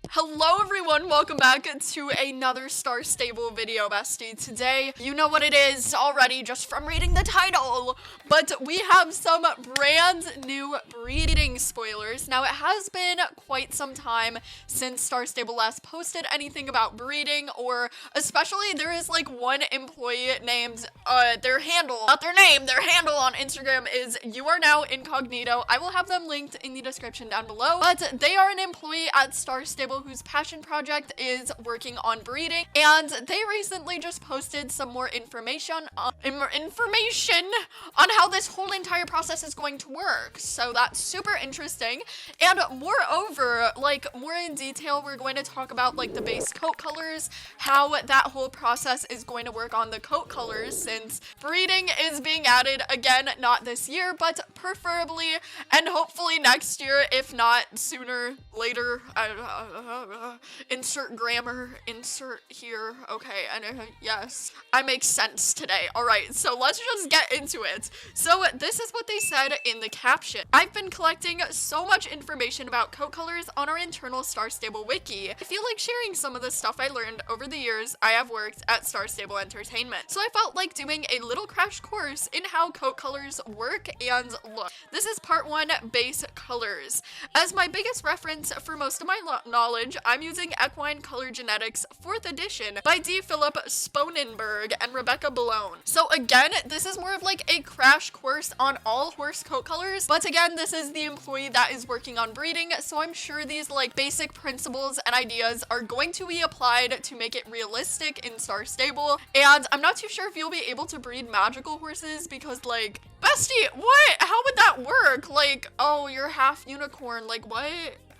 Hello everyone, welcome back to another Star Stable video, bestie. Today, you know what it is already just from reading the title, but we have some brand new breeding spoilers. Now, it has been quite some time since Star Stable last posted anything about breeding, or especially there is like one employee named, their handle on Instagram is You Are Now Incognito. I will have them linked in the description down below, but they are an employee at Star Stable whose passion project is working on breeding, and they recently just posted some more information on how this whole entire process is going to work. So that's super interesting. And moreover, like more in detail, we're going to talk about like the base coat colors, how that whole process is going to work on the coat colors, since breeding is being added again, not this year, but preferably and hopefully next year, if not sooner, later. Insert grammar, insert here. Okay, and yes, I make sense today. All right, so let's just get into it. So this is what they said in the caption. I've been collecting so much information about coat colors on our internal Star Stable wiki. I feel like sharing some of the stuff I learned over the years I have worked at Star Stable Entertainment. So I felt like doing a little crash course in how coat colors work and look. This is part 1, base colors. As my biggest reference for most of my knowledge, I'm using Equine Color Genetics 4th edition by D. Philip Sponenberg and Rebecca Balone. So again, this is more of like a crash course on all horse coat colors, but again, this is the employee that is working on breeding, so I'm sure these like basic principles and ideas are going to be applied to make it realistic in Star Stable. And I'm not too sure if you'll be able to breed magical horses, because like, bestie, what? How would that work? Like, oh, you're half unicorn, like what?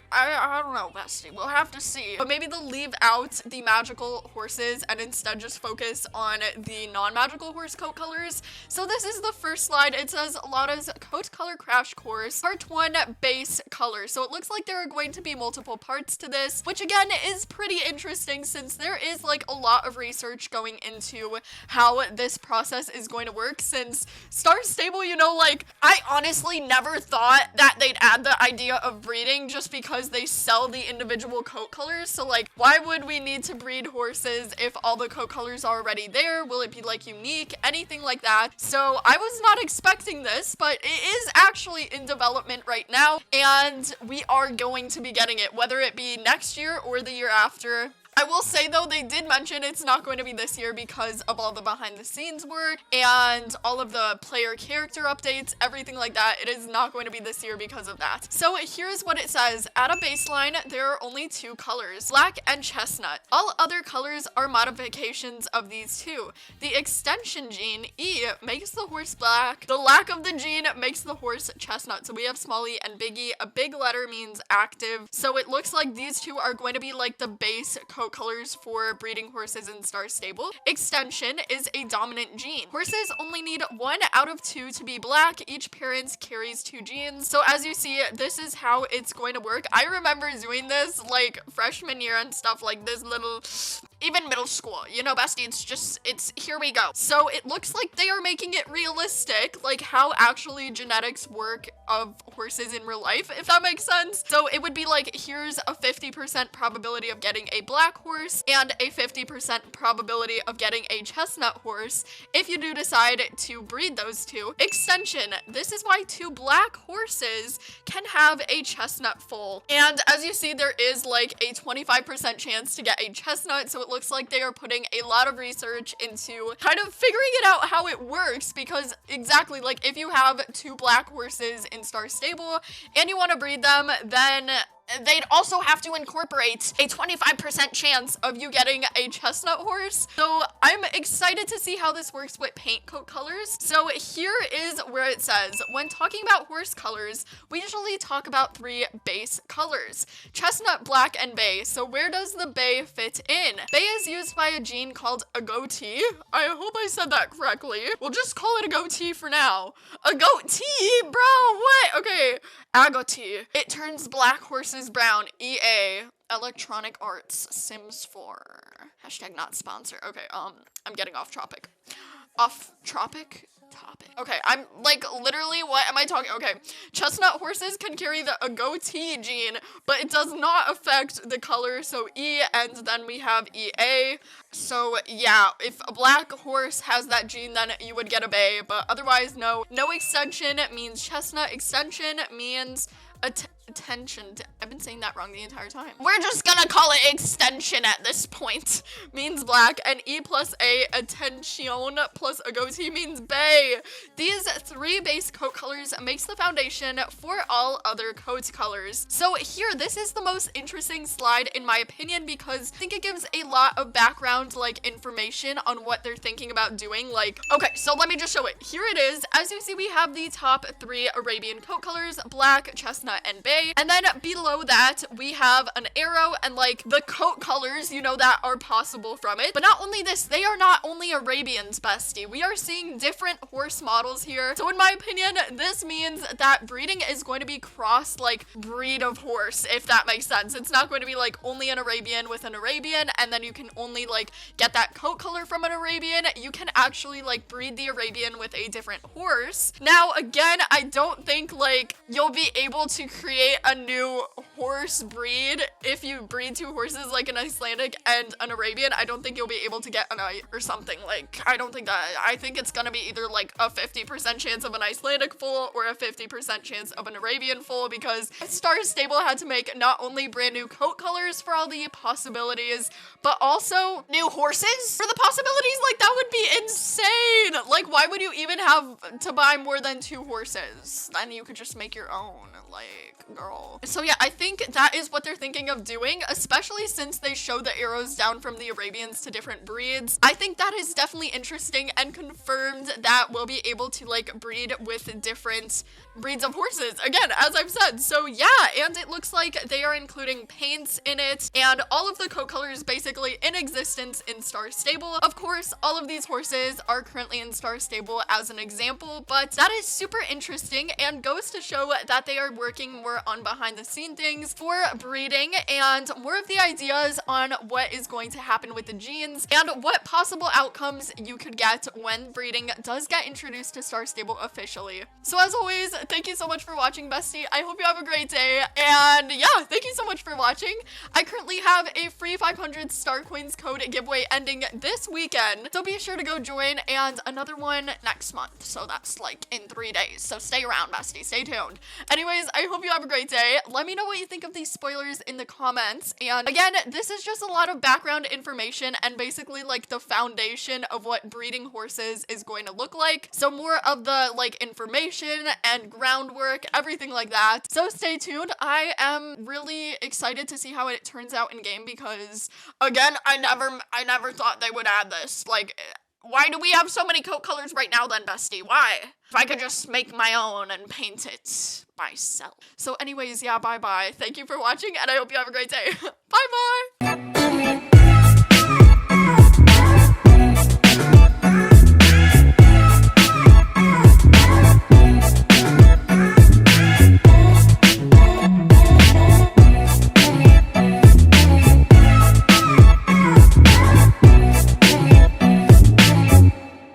I don't know, bestie. We'll have to see. But maybe they'll leave out the magical horses and instead just focus on the non-magical horse coat colors. So this is the first slide. It says Lotta's Coat Color Crash Course, Part 1, Base Color. So it looks like there are going to be multiple parts to this, which again is pretty interesting since there is like a lot of research going into how this process is going to work, since Star Stable, you know, like I honestly never thought that they'd add the idea of breeding just because they sell the individual coat colors. So like, why would we need to breed horses if all the coat colors are already there? Will it be like unique, anything like that? So I was not expecting this, but it is actually in development right now, and we are going to be getting it, whether it be next year or the year after. I will say though, they did mention it's not going to be this year because of all the behind the scenes work and all of the player character updates, everything like that. It is not going to be this year because of that. So here's what it says. At a baseline, there are only 2 colors, black and chestnut. All other colors are modifications of these 2. The extension gene, E, makes the horse black. The lack of the gene makes the horse chestnut. So we have small e and big E. A big letter means active. So it looks like these 2 are going to be like the base coat colors for breeding horses in Star Stable. Extension is a dominant gene. Horses only need 1 out of 2 to be black. Each parent carries 2 genes. So as you see, this is how it's going to work. I remember doing this like freshman year and stuff, like this little, even middle school, you know, bestie, it's here we go. So it looks like they are making it realistic, like how actually genetics work of horses in real life, if that makes sense. So it would be like, here's a 50% probability of getting a black horse and a 50% probability of getting a chestnut horse if you do decide to breed those 2. Extension, this is why 2 black horses can have a chestnut foal. And as you see, there is like a 25% chance to get a chestnut, so it looks like they are putting a lot of research into kind of figuring it out how it works, because exactly, like if you have 2 black horses in Star Stable and you want to breed them, then they'd also have to incorporate a 25% chance of you getting a chestnut horse. So I'm excited to see how this works with paint coat colors. So here is where it says, when talking about horse colors, we usually talk about 3 base colors: chestnut, black, and bay. So where does the bay fit in? Bay is used by a gene called a goatee. I hope I said that correctly. We'll just call it a goatee for now. A goatee, bro, what? Okay, agouti. It turns black horses brown. EA. Electronic Arts. Sims 4. Hashtag not sponsor. Okay, I'm getting off topic. off topic. Okay, I'm like literally, what am I talking? Okay, chestnut horses can carry a goatee gene, but it does not affect the color, so E, and then we have EA. So yeah, if a black horse has that gene, then you would get a bay, but otherwise no. No extension means chestnut, extension means attention. I've been saying that wrong the entire time. We're just gonna call it extension at this point. Means black, and E plus A, attention plus a goatee means bay. These 3 base coat colors makes the foundation for all other coat colors. So here, this is the most interesting slide in my opinion, because I think it gives a lot of background like information on what they're thinking about doing. Like, okay, so let me just show it. Here it is. As you see, we have the top 3 Arabian coat colors, black, chestnut, and bay. And then below that, we have an arrow and like the coat colors, you know, that are possible from it. But not only this, they are not only Arabians, bestie. We are seeing different horse models here. So in my opinion, this means that breeding is going to be cross like breed of horse, if that makes sense. It's not going to be like only an Arabian with an Arabian, and then you can only like get that coat color from an Arabian. You can actually like breed the Arabian with a different horse. Now, again, I don't think like you'll be able to create a new horse breed if you breed 2 horses like an Icelandic and an Arabian. I don't think you'll be able to get an or something. Like, I don't think that. I think it's gonna be either like a 50% chance of an Icelandic foal or a 50% chance of an Arabian foal, because Star Stable had to make not only brand new coat colors for all the possibilities, but also new horses for the possibilities. Like, that would be insane. Like, why would you even have to buy more than 2 horses? Then you could just make your own. Like, girl. So yeah, I think that is what they're thinking of doing, especially since they show the arrows down from the Arabians to different breeds. I think that is definitely interesting and confirmed that we'll be able to like breed with different breeds of horses, again, as I've said. So yeah, and it looks like they are including paints in it and all of the coat colors basically in existence in Star Stable. Of course, all of these horses are currently in Star Stable as an example, but that is super interesting and goes to show that they are working more on behind the scene things for breeding and more of the ideas on what is going to happen with the genes and what possible outcomes you could get when breeding does get introduced to Star Stable officially. So as always, thank you so much for watching, bestie. I hope you have a great day, and yeah, thank you so much for watching. I currently have a free 500 Star Coins code giveaway ending this weekend, so be sure to go join, and another one next month, so that's like in 3 days, so stay around, bestie, stay tuned. Anyways, I hope you have a great day. Let me know what you think of these spoilers in the comments, and again, this is just a lot of background information and basically like the foundation of what breeding horses is going to look like, so more of the like information and groundwork, everything like that. So stay tuned. I am really excited to see how it turns out in game, because again, I never thought they would add this. Like, why do we have so many coat colors right now then, bestie? Why? If I could just make my own and paint it myself. So anyways, yeah, bye bye. Thank you for watching, and I hope you have a great day. Bye bye.